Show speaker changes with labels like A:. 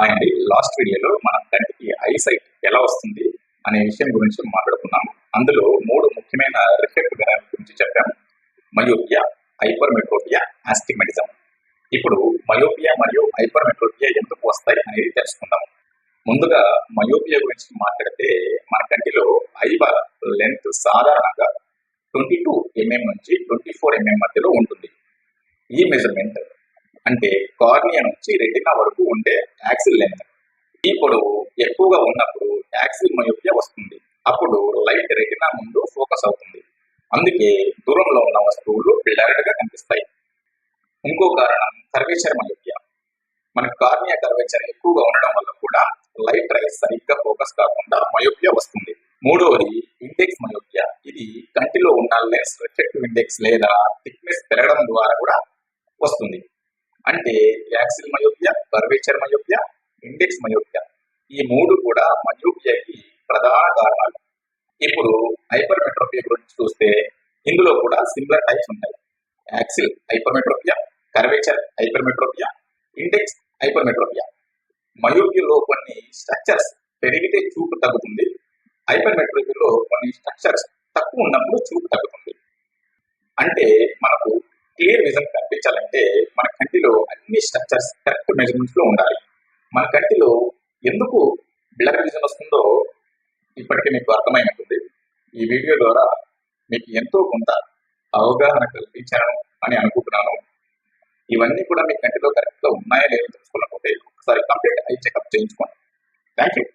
A: అండి లాస్ట్ వీడియోలో మనం కంటికి ఐసైట్ ఎలా వస్తుంది అనే విషయం గురించి మాట్లాడుకున్నాం. అందులో 3 ముఖ్యమైన రిఫ్లెక్ట్ గ్రహాల గురించి చెప్పాం. Myopia, hypermetropia, astigmatism. ఇప్పుడు మయోపియా మరియు హైపర్మెట్రోపియా ఎందుకు వస్తాయి అనేది తెలుసుకుందాం. ముందుగా మయోపియా గురించి మాట్లాడితే మన కంటిలో ఐబాల్ లెంత్ సాధారణంగా 22 mm నుంచి 24 mm మధ్యలో ఉంటుంది. ఈ మెజర్మెంట్ అంటే కార్నియా నుంచి రెటినా వరకు ఉండే యాక్సిల్ లెంత్. ఈ పొడవు ఎక్కువగా ఉన్నప్పుడు యాక్సిల్ మయోపియా వస్తుంది. అప్పుడు లైట్ రెటినా ముందు ఫోకస్ అవుతుంది. అందుకే దూరంలో ఉన్న వస్తువులు బ్లర్డ్ గా కనిపిస్తాయి. ఇంకో కారణం కర్వేచర్ మయోపియా. మన కార్నియా కర్వేచర్ ఎక్కువగా ఉండడం వల్ల కూడా లైట్ రైస్ సరిగ్గా ఫోకస్ కాకుండా మయోపియా వస్తుంది. మూడవది ఇండెక్స్ మయోపియా. ఇది కంటిలో ఉన్న లెన్స్ రిఫ్లెక్టివ్ ఇండెక్స్ లేదా థిక్నెస్ పెరగడం ద్వారా కూడా వస్తుంది. అంటే axle myopia, curvature myopia, index myopia, ఈ 3 కూడా మయోపియాకి ప్రధాన కారణాలు. ఇప్పుడు హైపర్మెట్రోపియా గురించి చూస్తే ఇందులో కూడా సిమిలర్ టైప్స్ ఉంటాయి. Axial hypermetropia, curvature hypermetropia, index hypermetropia. మయోపియాలో కొన్ని స్ట్రక్చర్స్ పెరిగితే చూపు తగ్గుతుంది. హైపర్మెట్రోపియాలో కొన్ని స్ట్రక్చర్స్ తక్కువ ఉన్నప్పుడు చూపు తగ్గుతుంది. అంటే మనకు క్లియర్ విజన్ కనిపించాలంటే మన కంటిలో అన్ని స్ట్రక్చర్స్ కరెక్ట్ మెజర్మెంట్స్ లో ఉండాలి. మన కంటిలో ఎందుకు బ్లర్ విజన్ వస్తుందో ఇప్పటికే మీకు అర్థమైనట్టుంది. ఈ వీడియో ద్వారా మీకు ఎంతో కొంత అవగాహన కల్పించాను అని అనుకుంటున్నాను. ఇవన్నీ కూడా మీ కంటిలో కరెక్ట్ గా ఉన్నాయా లేదో తెలుసుకోవాలనుకుంటే ఒకసారి కంప్లీట్ ఐ చెకప్ చేయించుకోండి. Thank you.